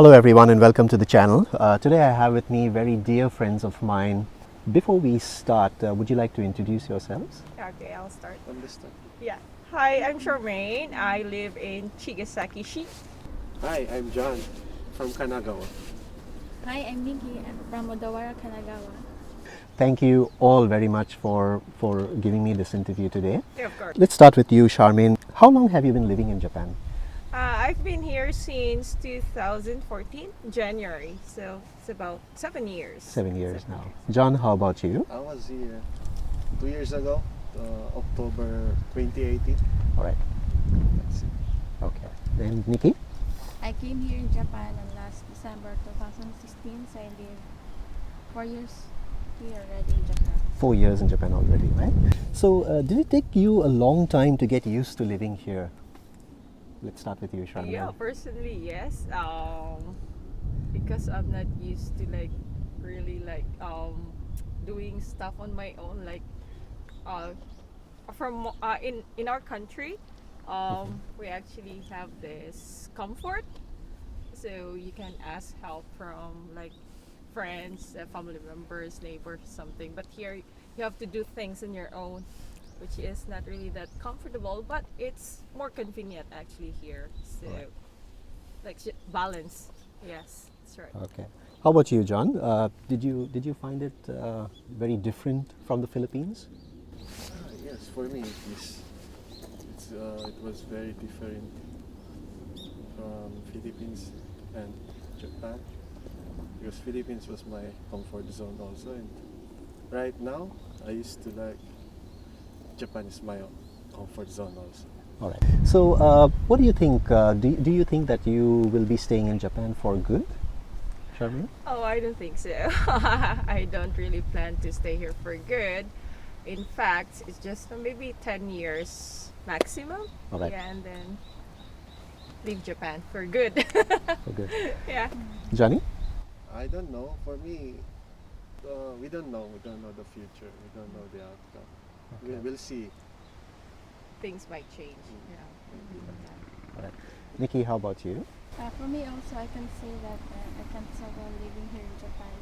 Hello everyone and welcome to the channel. Today I have with me very dear friends of mine. Before we start, would you like to introduce yourselves? Okay, I'll start. Understand. Yeah. Hi, I'm Charmaine. I live in Chigasaki-shi. Hi, I'm John from Kanagawa. Hi, I'm Nikki. I'm from Odawara, Kanagawa. Thank you all very much for giving me this interview today. Yeah, of course. Let's start with you, Charmaine. How long have you been living in Japan? I've been here since 2014, January. So it's about 7 years. 7 years now. John, how about you? I was here 2 years ago, October 2018. All right. That's it. Okay. And Nikki? I came here in Japan on last December 2016, so I live 4 years here already in Japan. 4 years in Japan already, right? So, did it take you a long time to get used to living here? Let's start with you, Charmaine. Yeah, personally, yes. Because I'm not used to really doing stuff on my own. In our country, we actually have this comfort, so you can ask help from friends, family members, neighbors, something. But here, you have to do things on your own, which is not really that comfortable, but it's more convenient actually here. So, Right. balance. Yes, that's right. Okay. How about you, John? Did you find it very different from the Philippines? Yes, for me it was very different from Philippines and Japan, because Philippines was my comfort zone also, and right now I used to like Japan is my comfort zone also. All right. So, what do you think? Do you think that you will be staying in Japan for good, Charmaine? Oh, I don't think so. I don't really plan to stay here for good. In fact, it's just maybe 10 years maximum. All right. Yeah, and then leave Japan for good. For good. Yeah. Johnny? I don't know. For me, we don't know. We don't know the future. We don't know the outcome. Okay. We'll see. Things might change. Yeah. All right. Nikki, how about you? For me also, I can say that I can't settle living here in Japan.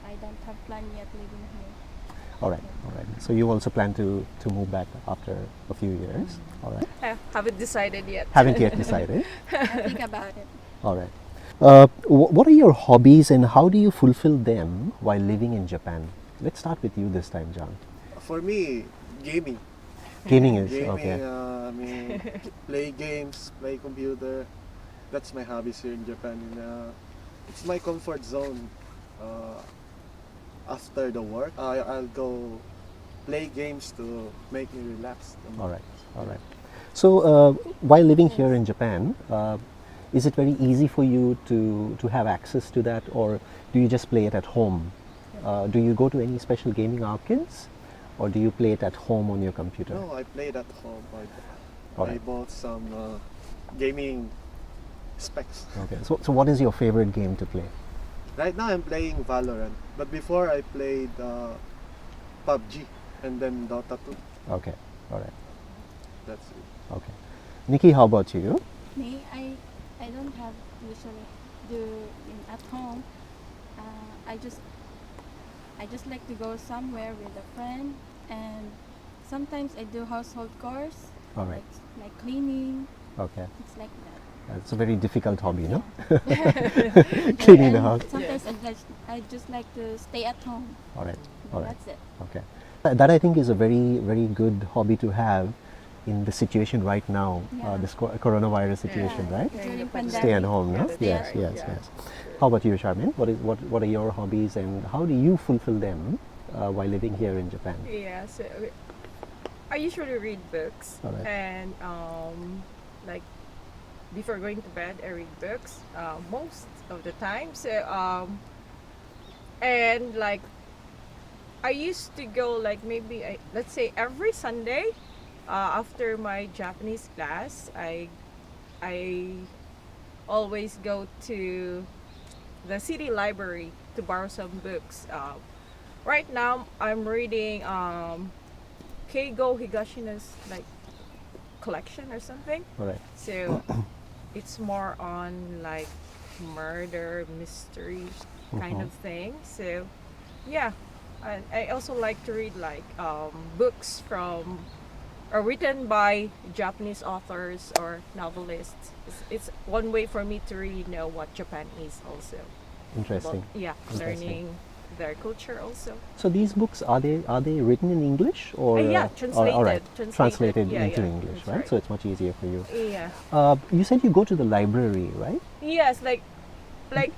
I don't have plan yet living here. All right. All right. So you also plan to move back after a few years. All right. I haven't decided yet. Haven't yet decided. I'll think about it. All right. What are your hobbies and how do you fulfill them while living in Japan? Let's start with you this time, John. For me, gaming. Gaming is Gaming, okay. I mean, play games, play computer. That's my hobbies here in Japan. And, it's my comfort zone. After the work, I'll go play games to make me relax. All right. All right. So, while living here in Japan, is it very easy for you to have access to that, or do you just play it at home? Do you go to any special gaming arcades, or do you play it at home on your computer? No, I played at home. All I right. bought some gaming specs. Okay. So what is your favorite game to play? Right now I'm playing Valorant, but before I played PUBG and then Dota 2. Okay. All right. That's it. Okay. Nikki, how about you? Me, I don't have usually at home. I just like to go somewhere with a friend, and sometimes I do household chores, All right. like cleaning. Okay. It's like that. It's a very difficult hobby, no? Yeah. Cleaning the And house. Sometimes I just like to stay at home. All right. All right. That's it. Okay. That I think is a very, very good hobby to have in the situation right now, Yeah. this coronavirus situation, Yeah. right? During Yeah. pandemic. Stay at home, no? Yes, Yes, that's yes, right. Yeah. yes. How about you, Charmaine? What are your hobbies and how do you fulfill them while living here in Japan? Yeah. So I usually read books, All right. and like before going to bed, I read books most of the time. So and I used to go maybe let's say every Sunday after my Japanese class. I always go to the city library to borrow some books. Right now, I'm reading Keigo Higashina's collection or something. All right. So it's more on murder mystery kind Mhm. of thing. So yeah, and I also like to read like books from or written by Japanese authors or novelists. It's one way for me to really know what Japan is also. But Interesting. yeah, Interesting. learning their culture also. So these books, are they written in English or Yeah, all right, translated. Yeah, into yeah, English, that's right? right. So it's much easier for you. Yeah. You said you go to the library, right? Yes, like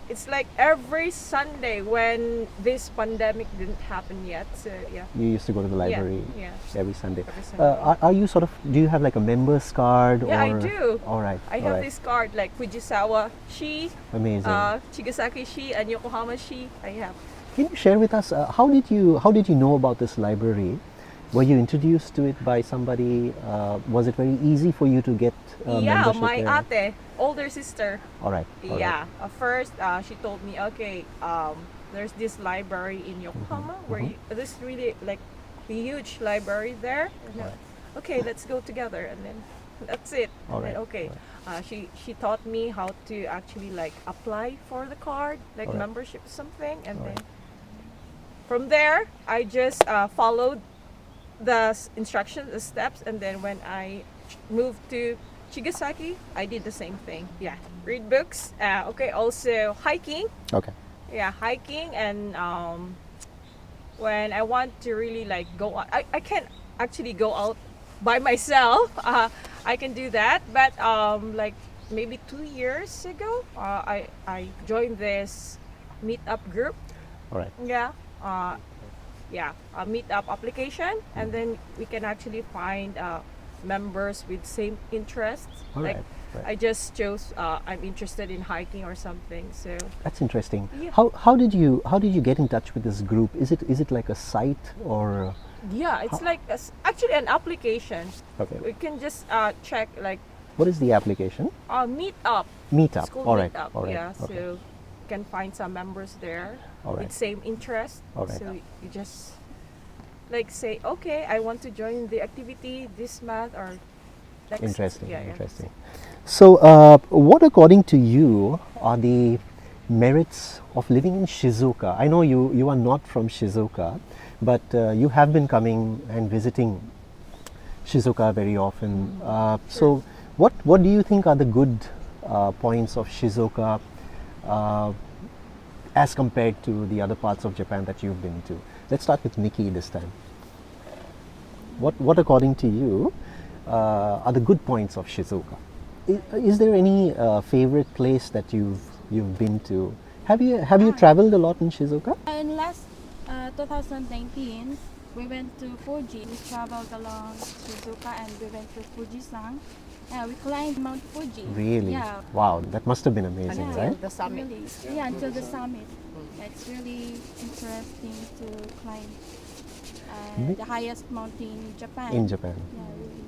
it's like every Sunday when this pandemic didn't happen yet. So yeah. You used to go to the Yeah, library yeah. every Sunday. Every Sunday. Are you sort of? Do you have like a members card Yeah, I or? do. All right. I all have right. this card like Fujisawa Shi, Amazing. Chigasaki Shi, and Yokohama Shi. I have. Can you share with us how did you know about this library? Were you introduced to it by somebody? Was it very easy for you to get Yeah, membership my there? ate, older sister. All right. All right. Yeah. First, she told me, okay, there's this library in Yokohama where this really like a huge library there. And then, okay, let's go together, and then that's it. All And then, right, okay. all She taught me how to actually like apply for the card, like All right. membership or something, and All then right. from there I just followed the instructions, the steps, and then when I moved to Chigasaki, I did the same thing. Yeah, read books. Okay, also hiking. Okay. Yeah, hiking, and when I want to really like go out, I can't actually go out by myself. I can do that, but like maybe 2 years ago, I joined this meetup group. All right. Yeah. Yeah, a meetup application, and then we can actually find members with same interests. All Like right. I just chose I'm interested in hiking or something. So That's interesting. Yeah. How did you get in touch with this group? Is it like a site or? yeah, it's like actually an application. Okay. We can just check like What is the application? meetup. Meetup. School All right. meetup. All right. Yeah, Okay. so you can find some members there All right. with same interest. All right. So you just like say, okay, I want to join the activity this month or next. Interesting. Yeah, yeah. Interesting. So, what according to you are the merits of living in Shizuoka? I know you are not from Shizuoka, but you have been coming and visiting Shizuoka very often. So, what do you think are the good points of Shizuoka uh, as compared to the other parts of Japan that you've been to? Let's start with Nikki this time. What according to you are the good points of Shizuoka? Is there any favorite place that you've been to? Have you traveled a lot in Shizuoka? In last 2019, we went to Fuji. We traveled along Shizuoka and we went to Fujisan. We climbed Mount Fuji. Really? Yeah. Wow, that must have been amazing, Until right? the summit. Really. Yeah, until the summit. It's really interesting to climb the highest mountain in Japan. In Japan. Yeah, really.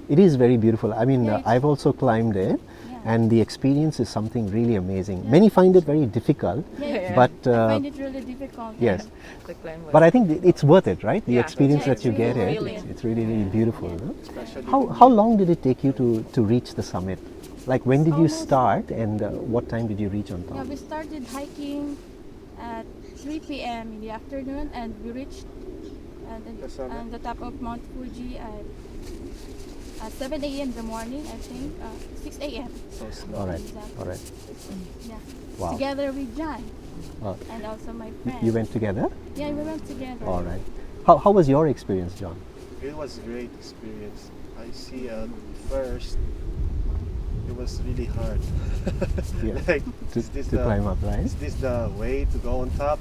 It is very beautiful. I mean, Yeah, it's- I've also climbed it, Yeah. and the experience is something really amazing. Yeah. Many find it very difficult, Yeah, but I find it really difficult. yes. The climb was But I think it's worth it, right? The Yeah. experience Yeah, that you it's get really it, fulfilling. it's really, really beautiful. no? Especially How long did it take you to reach the summit? Like when did you Almost- start, and what time did you reach on Yeah, top? we started hiking at 3 p.m. in the afternoon and we reached The summit? on the top of Mount Fuji at 7 a.m. in the morning, I think, 6 a.m. so slow. All right, Exactly. all right. Yeah. Wow. Together with John Uh, and also my friend. you went together? Yeah, we went together. All right. How was your experience, John? It was a great experience. I see first it was really hard. Yeah. Like, To, is this to climb up, right? Is this the way to go on top?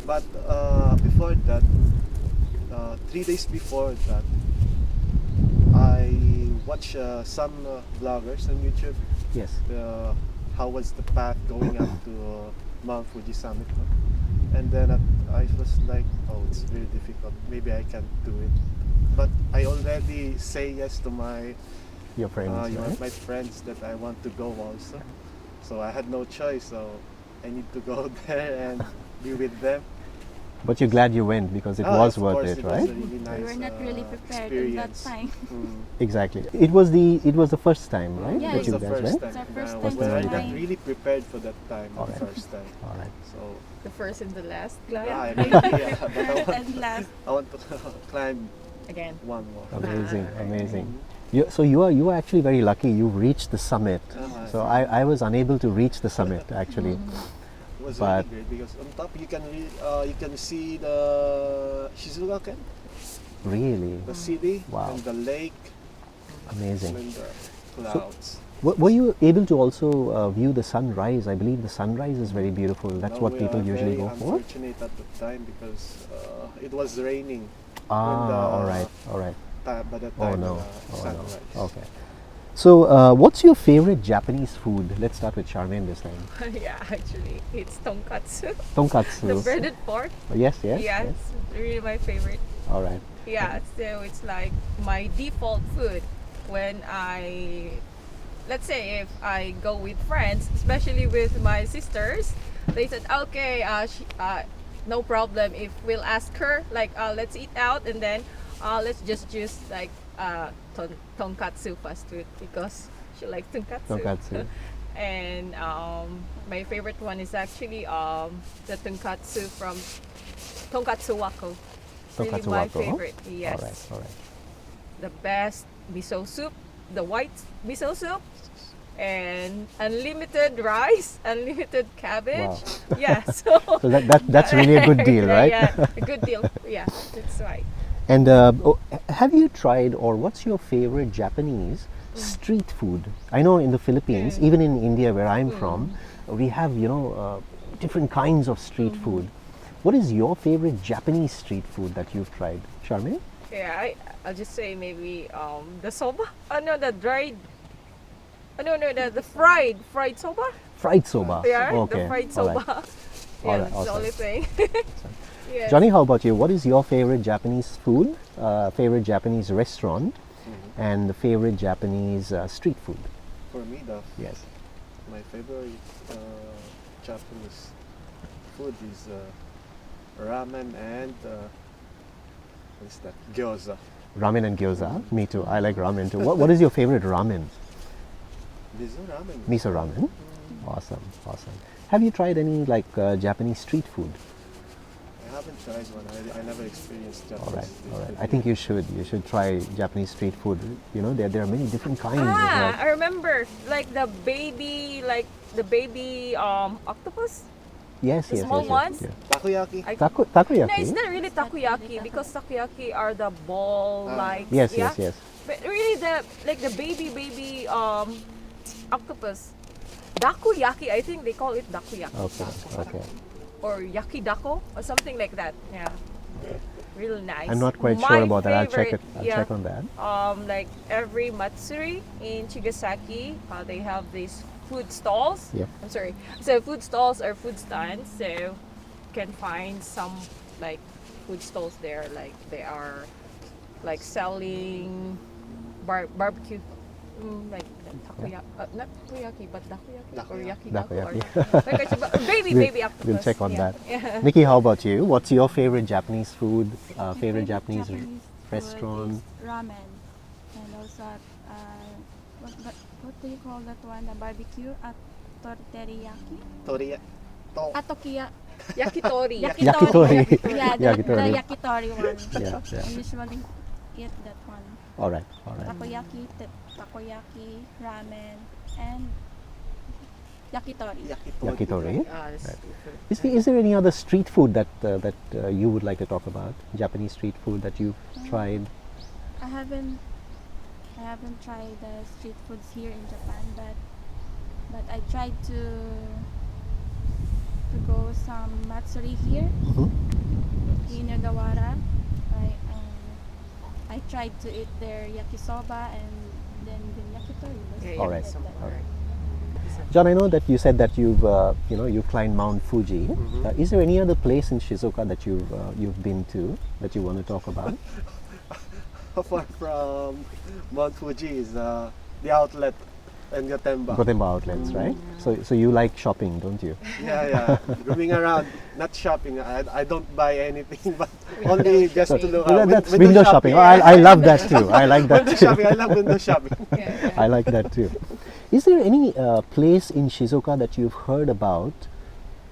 But before that, 3 days before that, I watched some vloggers on YouTube. Yes. How was the path going up to Mount Fuji summit? No? And then I was like, oh, it's very difficult. Maybe I can't do it. But I already say yes to Your friends, right? my friends that I want to go also. So I had no choice. So I need to go there and be with them. But you're glad you went because it Ah, was of worth course, it, it right? was a really nice We were not really prepared at that experience. time. Exactly. It was the first time, right? Yeah, that It you was the guys first went. time. It's our first I time was not trying. really prepared for that time, the Alright. first time. All right. So, The first and the last climb yeah, maybe, but First and last. I want to climb again. one more. Amazing, Ah, amazing. So you are actually very lucky. You reached the summit. So I was unable to reach the summit actually. It was But- really great because on top you can see the Shizuoka-Ken, Really the city, Wow. and the lake, amazing. and the clouds. Were you able to also view the sunrise? I believe the sunrise is very beautiful. That's Now what we people are usually very go for. unfortunate at the time because it was raining All right, all right. by the Oh time no, the oh sunrise. no. Okay. So, what's your favorite Japanese food? Let's start with Charmaine this time. Yeah, actually, it's tonkatsu. Tonkatsu. The breaded pork. Yes, yes, Yeah, yes. it's really my favorite. All right. Yeah, so it's like my default food when let's say if I go with friends, especially with my sisters, they said, okay, no problem if we'll ask her, like, let's eat out and then let's just choose like tonkatsu fast food because she likes tonkatsu. Tonkatsu. And my favorite one is actually the tonkatsu from Tonkatsu Wako. It's really Tonkatsu my wako. favorite. Yes. All right, all right. The best miso soup, the white miso soup, and unlimited rice, unlimited cabbage. Wow. Yeah, so So that's really a good deal, right? Yeah, a good deal. Yeah, that's right. And have you tried, or what's your favorite Japanese street food? I know in the Philippines, even in India where I'm from, we have different kinds of street food. What is your favorite Japanese street food that you've tried, Charmaine? Yeah, I'll just say maybe the soba. Oh no, the dried. Oh no, the fried soba. Fried soba. Yeah, Okay. the fried all right. soba. Yeah, Alright, that's the awesome. only thing. Yes. Johnny, how about you? What is your favorite Japanese food, favorite Japanese restaurant, and the favorite Japanese street food? For me, Yes. my favorite Japanese food is ramen and what is that? Gyoza. Ramen and gyoza. Me too. I like ramen too. What is your favorite ramen? Miso ramen. Miso ramen. Awesome, awesome. Have you tried any like Japanese street food? I haven't tried one. I never experienced Japanese. All right, street all right. food I think you should. You should try Japanese street food. You know, there are many different kinds as Ah, well. I remember, like the baby octopus. Yes, the yes, small yes, ones? yes. Takoyaki. Takoyaki. No, it's not really takoyaki because takoyaki are the ball like. Yes, yeah? yes, yes. But really, the baby octopus. Dakoyaki, I think they call it dakoyaki. Okay, okay. Or yakidako or something like that. Yeah. Real nice. I'm not quite My sure about that. I'll check it. favorite, I'll yeah. check on that. Like every Matsuri in Chigasaki, they have these food stalls. Yeah. I'm sorry. So food stalls or food stands. So you can find some like food stalls there. Like they are like selling barbecue. Like takoyaki, not takoyaki, but dakoyaki or Dakoyaki. yakidako or baby octopus. We'll check on yeah. that. Yeah. Nikki, how about you? What's your favorite Japanese food? Favorite Japanese food restaurant? is ramen, and also what do you call that one? The barbecue at torteriyaki. Tokiya. Yakitori. Yakitori. Yeah, the Yakitori. yakitori one. Yeah, yeah. I usually eat that one. All right, all right. Takoyaki, ramen, and yakitori. Yakitori. Ah, that's Right. Is there any other street food that you would like to talk about? Japanese street food that you've tried? I haven't tried the street foods here in Japan, but I tried to go some matsuri here in Nagawara. I tried to eat their yakisoba and then the yakitori. All right, some- all right. John, I know that you said that you've climbed Mount Fuji. Is there any other place in Shizuoka that you've been to that you want to talk about? Apart from Mount Fuji is the outlet. and Gotemba. Gotemba outlets, right? So you like shopping, don't you? Yeah. Roaming around, not shopping. I don't buy anything, but only just to look. Well, that's window shopping. Oh, I love that too. I like that Window too. shopping. I love window shopping. Yeah. I like that too. Is there any place in Shizuoka that you've heard about,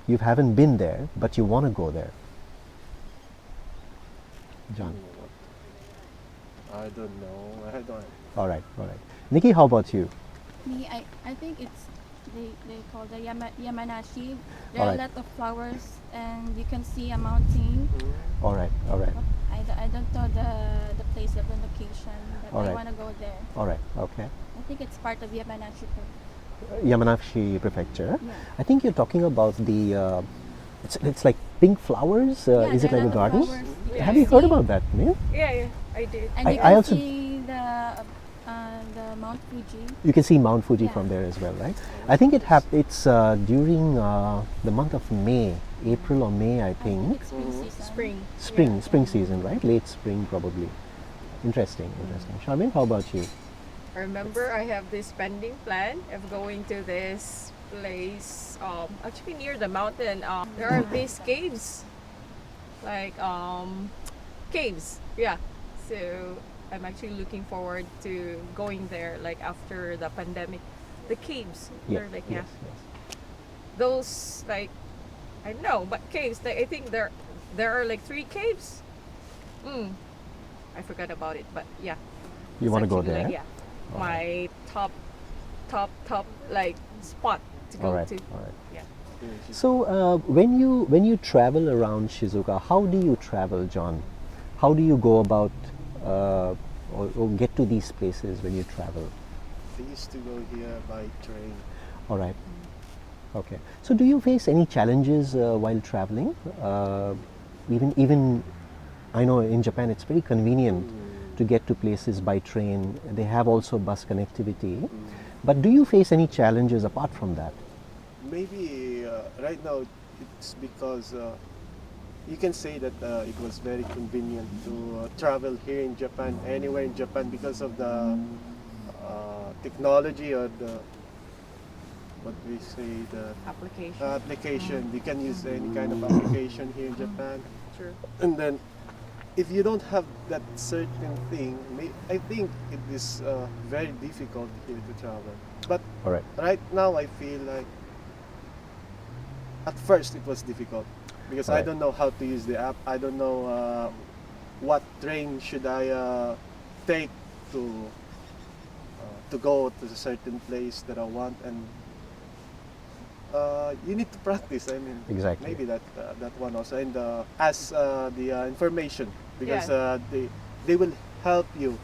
you haven't been there, but you want to go there? John. I don't know. I don't. All right. Nikki, how about you? Me, I think it's they call the Yamanashi. There are Alright. a lot of flowers, and you can see a mountain. All right. But I don't know the place of the location, but Alright. I want to go there. All right. Okay. I think it's part of Yamanashi. Yamanashi Prefecture. Yeah. I think you're talking about the. It's like pink flowers. Yeah, Is it there like are a lot of garden? flowers. Yeah. Have you heard about that, Neil? Yeah, I did. And you I can also- see the Mount Fuji. You can see Mount Fuji Yeah. from there as well, right? I think it's during the month of May, April or May, I I think think. it's spring season. Spring. Spring season, right? Late spring probably. Interesting. Charmaine, how about you? I remember I have this pending plan of going to this place, actually near the mountain. There are these caves, like caves. Yeah. So I'm actually looking forward to going there, like after the pandemic. The caves. They're like yes. those like I don't know, but caves. Like, I think there are like 3 caves. I forgot about it, but yeah. You It's want to go actually, there? like, yeah, my top like spot to go All right. to. All right. Yeah. So when you travel around Shizuoka, how do you travel, John? How do you go about or get to these places when you travel? I used to go here by train. All right. Okay. So do you face any challenges while traveling? Even I know in Japan it's very convenient to get to places by train. They have also bus connectivity. But do you face any challenges apart from that? Maybe right now it's because you can say that it was very convenient to travel here in Japan, anywhere in Japan, because of the technology or the what we say the Application. application. You can use any kind of application here in Japan, True. and then if you don't have that certain thing, I think it is very difficult here to travel. But All right. right now I feel like at first it was difficult because I Right. don't know how to use the app. I don't know what train should I take to go to a certain place that I want, and you need to practice. I mean, Exactly. maybe that one also, and ask the information because they will help you.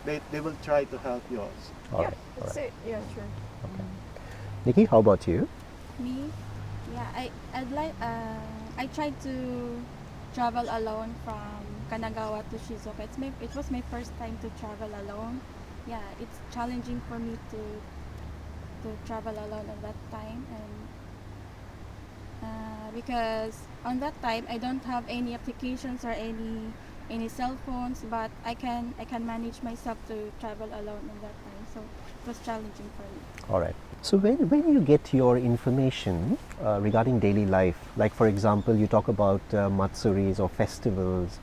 They will try to help you also. All Yeah, right. All that's right. it. Yeah, true. Nikki, how about you? Me, yeah, I'd like I tried to travel alone from Kanagawa to Shizuoka. It was my first time to travel alone. Yeah, it's challenging for me to travel alone at that time, and because on that time I don't have any applications or any cell phones, but I can manage myself to travel alone in that time. So it was challenging for me. All right. So when you get your information regarding daily life, like for example, you talk about matsuris or festivals,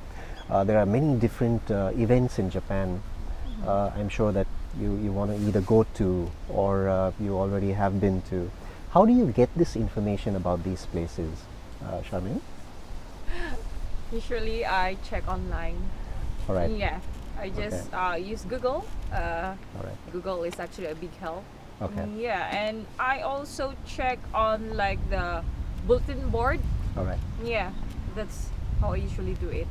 there are many different events in Japan. I'm sure that you want to either go to or you already have been to. How do you get this information about these places, Charmaine? Usually I check online. All right. Yeah. I just use Google. All right. Google is actually a big help. Okay. Yeah, and I also check on like the bulletin board. All right. Yeah, that's how I usually do it.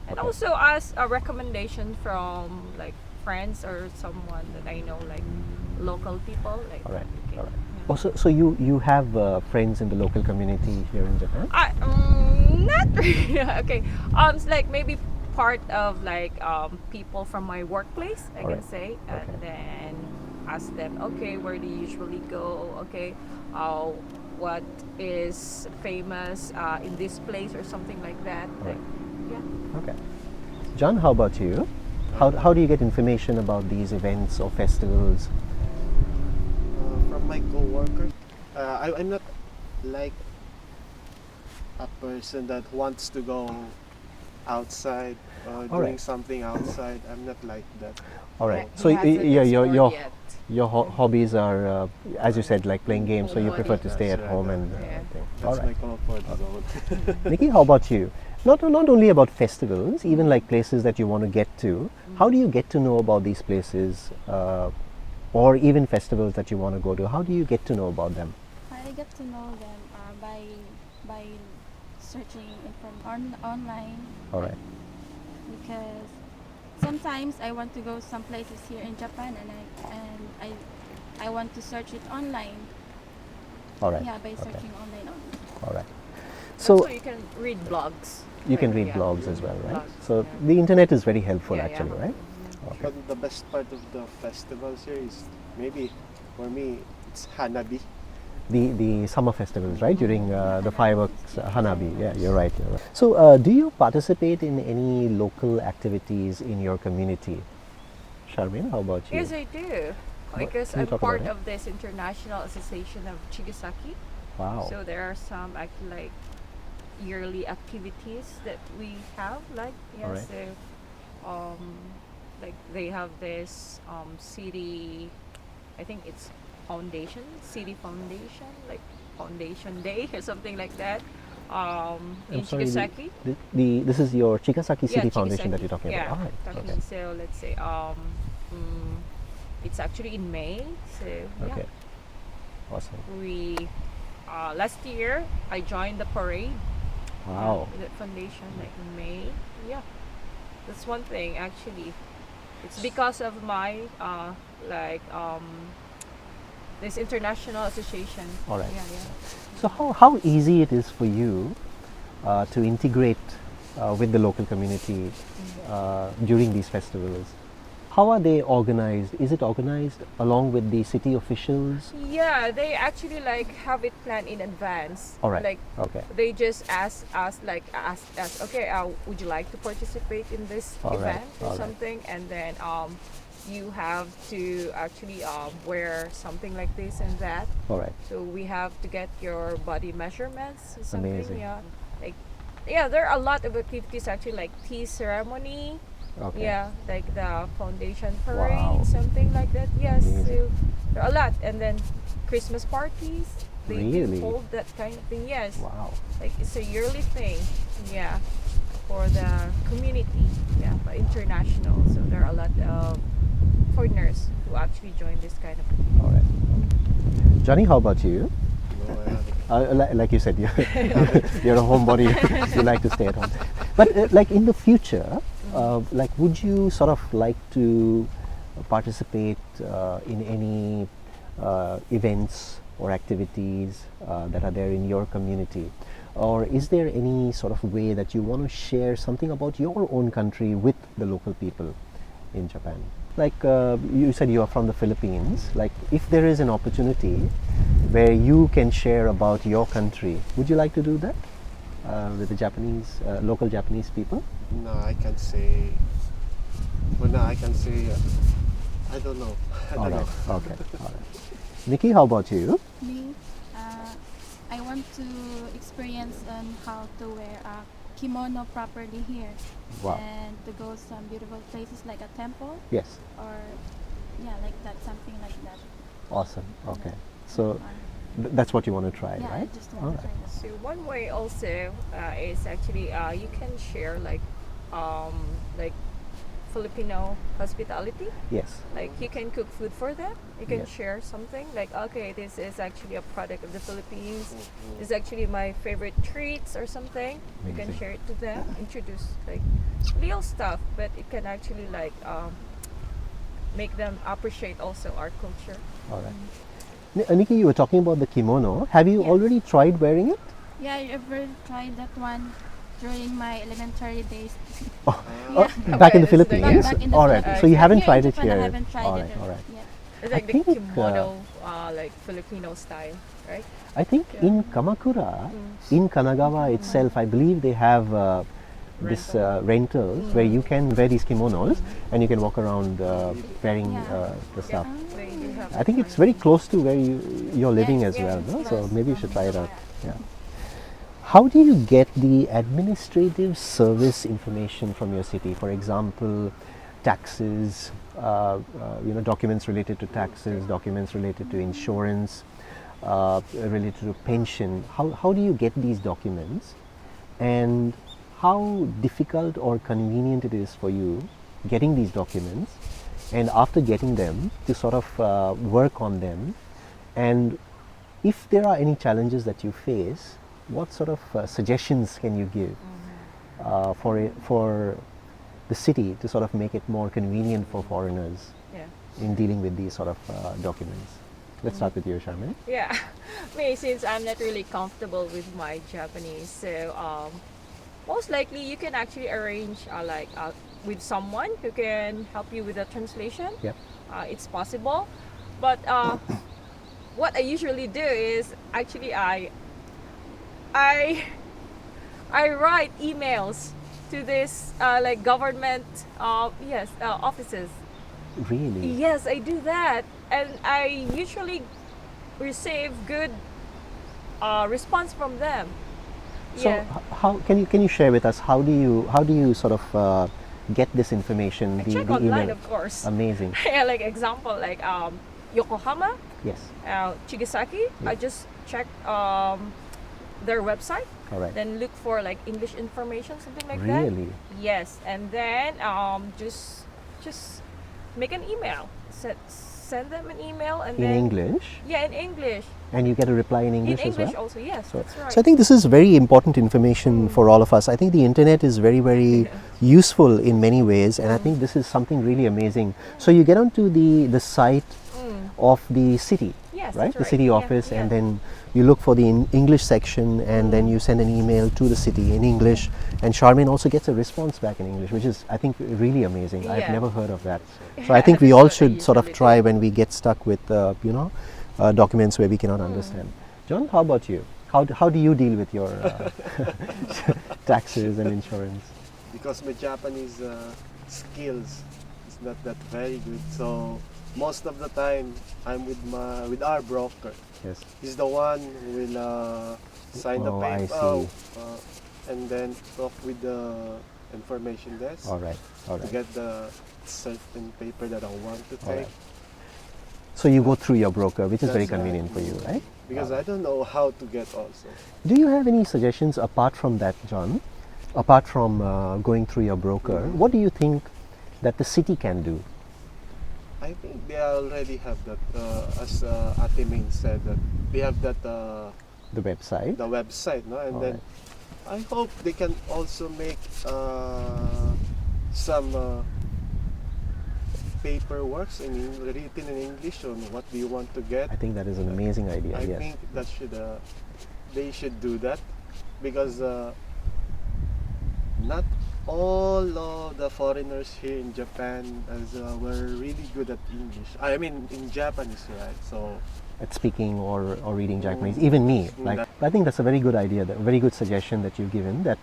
And Okay. also ask a recommendation from like friends or someone that I know, like local people. Like, All right. okay, All right. yeah. Also, so you have friends in the local community here in Japan? Not really. Okay. It's like maybe part of like people from my workplace, I can Alright. say, and Okay. then ask them, okay, where do you usually go? Okay, what is famous in this place or something like that? Alright. Like, yeah. Okay. John, how about you? How do you get information about these events or festivals? my coworkers. I'm not like a person that wants to go outside or All doing right. something outside. I'm not like that. All right. He So hasn't explored yet. your hobbies are, as you said, like playing games. So you prefer to stay at That's home right, and yeah. thing. All That's my right. comfort zone. Nikki, how about you? Not only about festivals, even like places that you want to get to. How do you get to know about these places, or even festivals that you want to go to? How do you get to know about them? I get to know them by searching online All right. because sometimes I want to go some places here in Japan and I want to search it online. All right. Yeah, by Okay. searching online only. All right. So So you can read blogs. you can Like, read yeah. blogs as well, right? Blogs, So yeah. the internet is very helpful, Yeah, actually, yeah. right? Okay. But the best part of the festivals here is maybe for me it's Hanabi. The summer festivals, right? During the Hanabi. fireworks, Hanabi. Yeah, you're right. You're right. So, do you participate in any local activities in your community? Charmaine, how about you? Yes, I do. Because can you I'm talk about part it? of this International Association of Chigasaki. Wow. So there are some like yearly activities that we have. Like Alright. so like they have this city. I think it's city foundation, like foundation day or something like that. In I'm sorry, Chigasaki. this is your Chigasaki City Yeah, Foundation that Chigasaki. you're talking Yeah, about. All right. talking. Okay. So let's say it's actually in May. So yeah, Okay. Awesome. we last year I joined the parade. Wow. The foundation like in May. Yeah, that's one thing actually. It's because of my like this international association. All right. Yeah, yeah. So, how easy it is for you to integrate with the local community during these festivals? How are they organized? Is it organized along with the city officials? Yeah, they actually like have it planned in advance. All right. Like Okay. they just ask us, okay, would you like to participate in this All right, event all or right. something? And then you have to actually wear something like this and that. All right. So we have to get your body measurements or something. Amazing. Yeah, like there are a lot of activities actually, like tea ceremony. Okay. Yeah, like the foundation parade, Wow. something like that. Yes, Amazing. so there are a lot, and then Christmas parties. They Really? do hold that kind of thing. Yes, Wow. like it's a yearly thing. Yeah, for the community. Yeah, but international. So there are a lot of foreigners who actually join this kind of. All right. Johnny, how about you? No, I haven't. Like you said, you're a homebody. You like to stay at home. But like in the future, like would you sort of like to participate in any events or activities that are there in your community? Or is there any sort of way that you want to share something about your own country with the local people in Japan? Like you said you are from the Philippines, like if there is an opportunity where you can share about your country, would you like to do that with the Japanese, local Japanese people? No, I can't say. Well, no, I can say. I don't know. I All don't right, know. okay, all right. Nikki, how about you? Me, I want to experience on how to wear a kimono properly here, Wow. and to go some beautiful places like a temple Yes, or like that, something like that. awesome, okay. So that's what you want to try, Yeah, right? I just All want to right. try that. So one way also is actually you can share like Filipino hospitality. Yes, Like you can cook food for them. You can Yes. share something like, okay, this is actually a product of the Philippines. This is actually my favorite treats or something. You can Amazing. share it to them. Introduce like little stuff, but it can actually like make them appreciate also our culture. all right. Nikki, you were talking about the kimono. Have you Yes. already tried wearing it? Yeah, I ever tried that one during my elementary days. Oh, Yeah. back in the Okay, so Philippines? yeah. Back in the All right. Philippines. So you haven't Here in tried it Japan, here? I haven't tried all it right, all right. yet. It's I like the think, kimono, like Filipino style, right? I think Yeah. in Kamakura, in Kanagawa itself, I believe they have this rentals where you can wear these kimonos and you can walk around wearing Yeah. the stuff. They do have I think it's Friday. very close to where you're living Yes, as yes, well, no? it's So close maybe you from should try it out. Japan. Yeah. How do you get the administrative service information from your city? For example, taxes, documents related to taxes, documents related to insurance, related to pension. How do you get these documents, and how difficult or convenient it is for you getting these documents, and after getting them to sort of work on them, and if there are any challenges that you face, what sort of suggestions can you give for the city to sort of make it more convenient for foreigners Yeah. in dealing with these sort of documents? Let's start with you, Charmaine. Yeah, me, since I'm not really comfortable with my Japanese, so most likely you can actually arrange with someone who can help you with the translation. Yep. It's possible, but what I usually do is actually I I write emails to this government offices. Really? Yes, I do that, and I usually receive good response from them. So Yeah, how can you share with us how do you sort of get this information? I check online, email. of course. Amazing. Yeah, like example, Yokohama, Yes. Chigasaki. Yeah. I just check their website, All right. then look for like English information, something like that. Really? Yes, and then just make an email. Send them an email, and In then English, yeah, in English. and you get a reply in English In as well. English also, yes, So, that's right. so I think this is very important information for all of us. I think the internet is very, very useful in many ways, and I think this is something really amazing. So you get onto the site of the city, Yes, right? that's The right. city Yeah, office, and yeah. then you look for the English section, and then you send an email to the city in English, and Charmaine also gets a response back in English, which is, I think, really amazing. I've Yeah. never heard of that. So I think we That's all what I should sort of usually try do. when we get stuck with, documents where we cannot understand. John, how about you? How do you deal with your taxes and insurance? Because my Japanese skills is not that very good, so most of the time I'm with our broker. Yes. He's the one who will sign the Oh, I paper see. and then talk with the information desk All right. All to right. get the certain paper that I want to All take. right. So you go through your broker, which is very That's right. convenient for you, right? Because I don't know how to get also. Do you have any suggestions apart from that, John? Apart from going through your broker, what do you think that the city can do? I think they already have that, as Ate Ming said, that they have that The website? the website, no? And All then I hope they can also make some paperworks written in English on what do you want to get. I think that is an amazing idea. I Yes. think that they should do that, because not all of the foreigners here in Japan were really good at English. I mean in Japanese, right? So At speaking or reading Japanese, even me. Like, I think that's a very good idea, a very good suggestion that you've given. That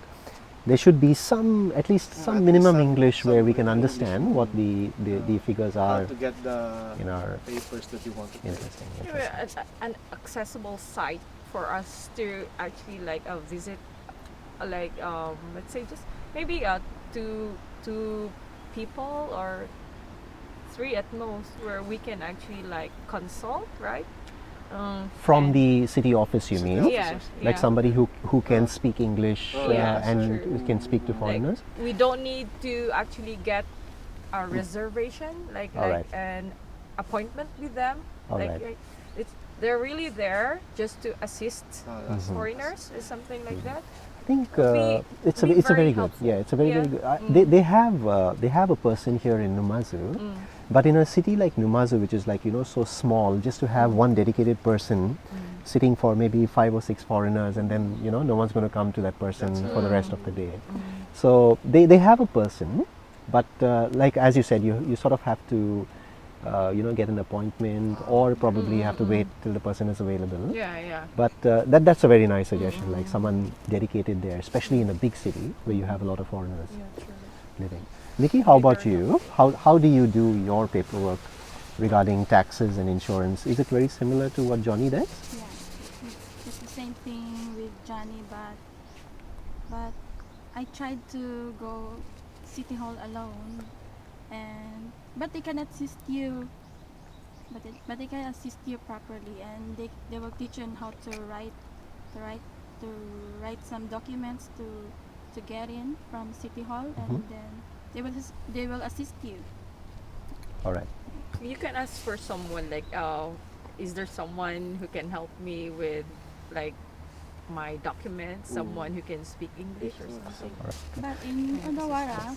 there should be at least some At least minimum some- English some where we can English. understand what the figures how are to get in the our. papers that you want to take. Interesting. An accessible site for us to actually visit, let's say just maybe two people or three at most, where we can actually consult, right? From and- the city office, you City mean? office. yeah, Like yeah. somebody who can speak English Oh, yeah, that's and true. can speak to Like, foreigners? we don't need to actually get a reservation, All right. an appointment with them. All right. They're really there just to assist That's foreigners, or something like that. I think be- it's be a very very good. helpful. Yeah, it's a very Yeah. very good. They have a person here in Numazu, but in a city like Numazu, which is so small, just to have one dedicated person sitting for maybe 5 or 6 foreigners, and then no one's going to come to that person That's for the rest of the day. So they have a person, but like as you said, you sort of have to get an appointment, or probably have to wait till the person is available. Yeah, yeah. But that's a very nice suggestion, like someone dedicated there, especially in a big city where you have a lot of foreigners Yeah, true. living. Nikki, how about you? How do you do your paperwork regarding taxes and insurance. Is it very similar to what Johnny does? Yeah, it's the same thing with Johnny, but I tried to go city hall alone, and but they can assist you, but they can assist you properly, and they will teach you on how to write to write some documents to get in from city hall, and then they will assist you. All right. You can ask for someone like, is there someone who can help me with like my documents? Someone who can speak English or something? But in Odawara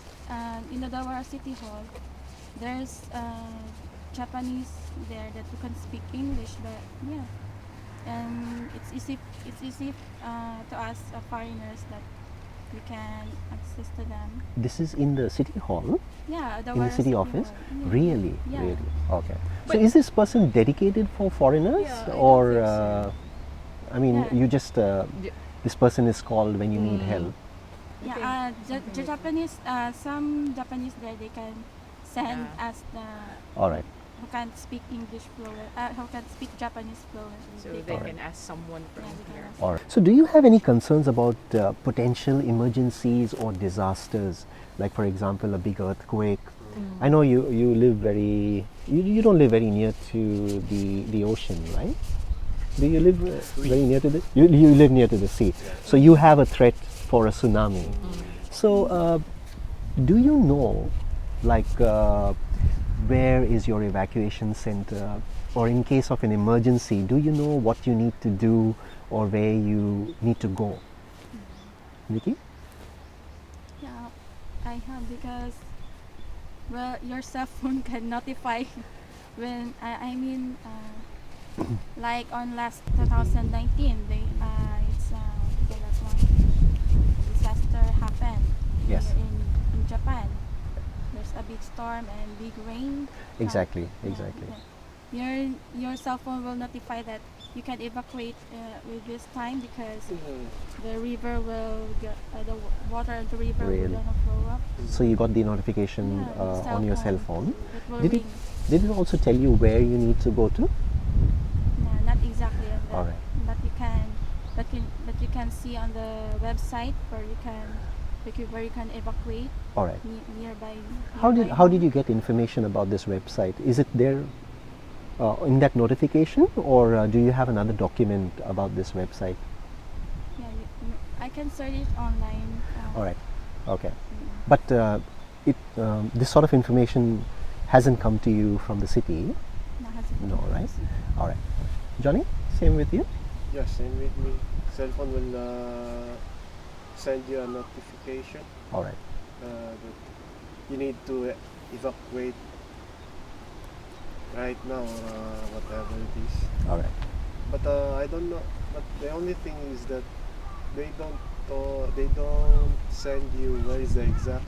City Hall, there's Japanese there that you can speak English, but yeah, and it's easy to ask foreigners that we can access to them. This is in the city hall, Yeah, in the Odawara city office? Hall. Yeah. Really? Yeah. Really? Okay. So But- is this person dedicated for foreigners, Yeah, I don't or think so. I mean, Yeah. you just this person is called when you need Mm. help? Yeah, the Japanese, some Japanese there, they can send Yeah. us the All right. who can speak English fluent, who can speak Japanese fluent. So they can ask someone from Yeah, they can here. ask. All right. So do you have any concerns about potential emergencies or disasters? Like, for example, a big earthquake. I know you live you don't live very near to the ocean, right? Do you live very near to the you live near to the sea, so you have a threat for a tsunami. So do you know, like, where is your evacuation center, or in case of an emergency, do you know what you need to do or where you need to go? Nikki? Yeah, I have, because well, your cell phone can notify when I mean like on last 2019 it's the last one disaster happened Yes. here in Japan. There's a big storm and big rain. Exactly, Yeah, exactly. yeah. Your cell phone will notify that you can evacuate with this time, because the river will get, the water in the river Really? will gonna flow up. So you got the notification Yeah, the on your cell phone. It will Did it, ring. did it also tell you where you need to go to? No, not exactly on that. Alright. But you can see on the website where you can evacuate All right. nearby. How nearby did you home. get information about this website? Is it there in that notification, or do you have another document about this website? Yeah, I can search it online. All right. Okay. But this sort of information hasn't come to you from the city? No, right? All right. Johnny, same with you? Yeah, same with me. Cell phone will send you a notification All right. that you need to evacuate right now, or whatever it is. All right. But I don't know. But the only thing is that they don't send you where is the exact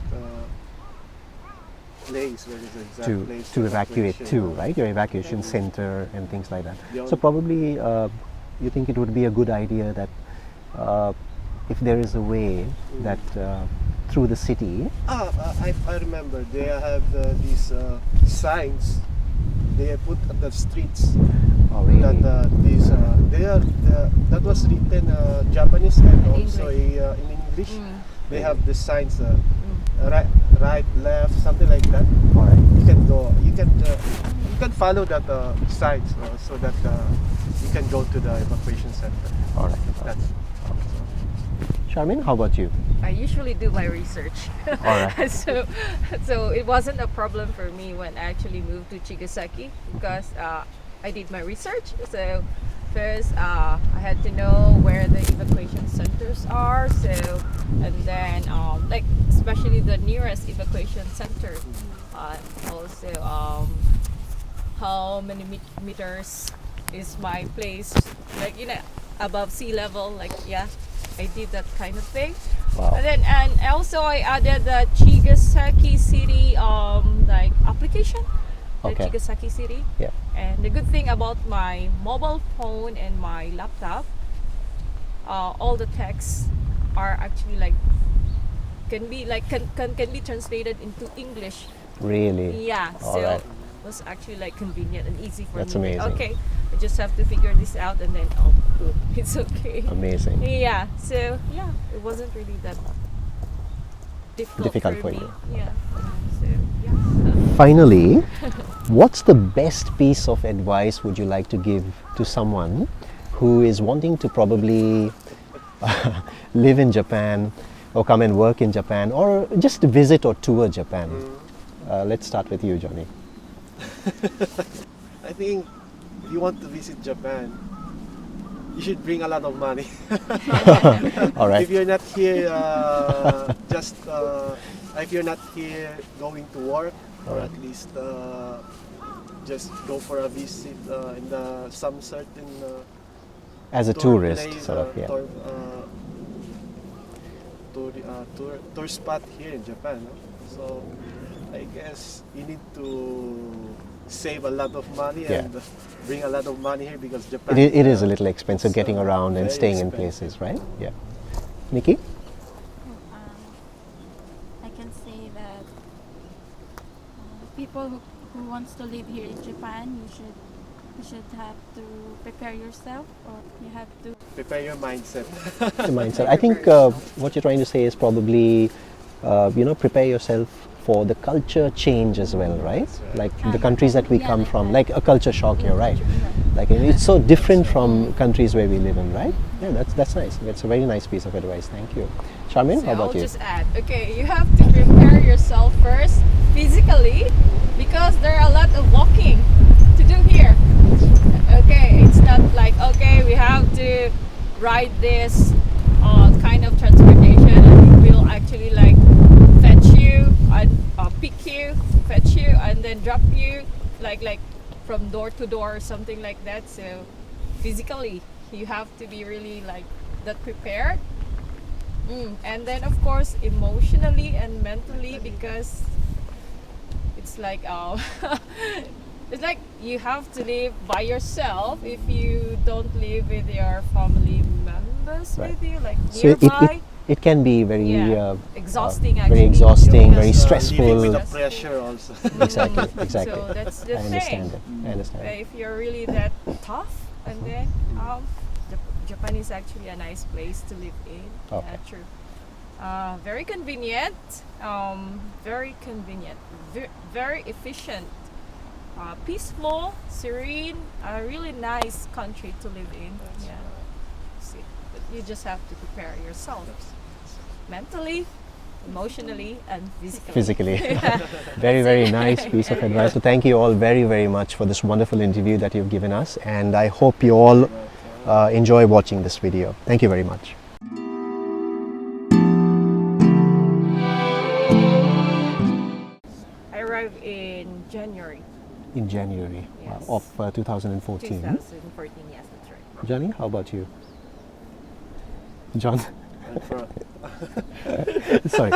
place, where is the exact place To evacuate evacuation, to, right? Your evacuation center and things like that. The So only- probably you think it would be a good idea that if there is a way that through the city. I remember they have these signs they have put at the streets Oh, really? that these that was written Japanese and also in English. They have the signs right, left, something like that. All right. You can go. You can follow that signs so that you can go to the evacuation center. All right. That's Charmin, how about you? I usually do my research. All right. so it wasn't a problem for me when I actually moved to Chigasaki, because I did my research. So first I had to know where the evacuation centers are. So and then like especially the nearest evacuation center. Also how many meters is my place, like above sea level. Like I did that kind of thing. Wow. And also I added the Chigasaki City like application. The Okay. Chigasaki City. Yeah. And the good thing about my mobile phone and my laptop, all the texts are actually like can be translated into English. Really? Yeah. All So right. was actually like convenient and easy for That's me. amazing. Okay, I just have to figure this out and then cool, it's okay. Amazing. Yeah, so yeah, it wasn't really that difficult For me. you. Yeah, so yeah. Finally, what's the best piece of advice would you like to give to someone who is wanting to probably live in Japan or come and work in Japan or just visit or tour Japan? Let's start with you, Johnny. I think if you want to visit Japan, you should bring a lot of money. All right. If you're not here, if you're not here going to work, or at least just go for a visit in some certain As a tour tourist, place, sort of, yeah. tour spot here in Japan. No? So I guess you need to save a lot of money Yeah. and bring a lot of money here because Japan. It is a little expensive it's, getting around and very staying in expensive. places, right? Yeah. Nikki? I can say that people who wants to live here in Japan, you should have to prepare yourself, or you have to Prepare your mindset. The mindset. I think what you're trying to say is probably, prepare yourself for the culture change as well, right? right. Like the countries that we Yeah, come like from, that. like a culture shock here, right? Like it's so different from countries where we live in, right? Yeah, that's nice. That's a very nice piece of advice. Thank you. Charmin, So how I'll about you? just add. Okay, you have to prepare yourself first physically because there are a lot of walking to do here. Okay, it's not like okay we have to ride this kind of transportation and it will actually like fetch you and pick you, fetch you and then drop you like from door to door or something like that. So physically you have to be really like that prepared. And then of course emotionally and mentally because it's like it's like you have to live by yourself if you don't live with your family members Right. with you like So nearby. it can be very Yeah. Exhausting, very actually. exhausting, Because, very living stressful. with the pressure also. Exactly, exactly. So that's the I thing. understand it. I understand. If you're really that tough and then Japan is actually a nice place to live in. Okay. Yeah, true. Very convenient, very efficient, peaceful, serene, a really nice country to live in. Yeah. See, but you just have to prepare yourself mentally, emotionally, and physically. Physically. Very, very nice piece of advice. So thank you all very, very much for this wonderful interview that you've given us, and I hope you all enjoy watching this video. Thank you very much. I arrived in January In January Yes. of 2014. 2014. Yes, that's right. Johnny, how about you? John? And for- Sorry.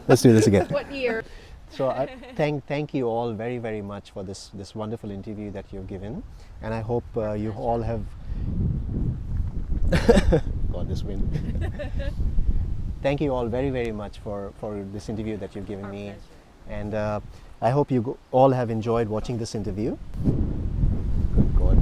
Let's do this again. What year? So thank you all very, very much for this wonderful interview that you've given, and I hope you all have God, this wind. Thank you all very, very much for this interview that you've given Our me, pleasure. and I hope you all have enjoyed watching this interview. Good God.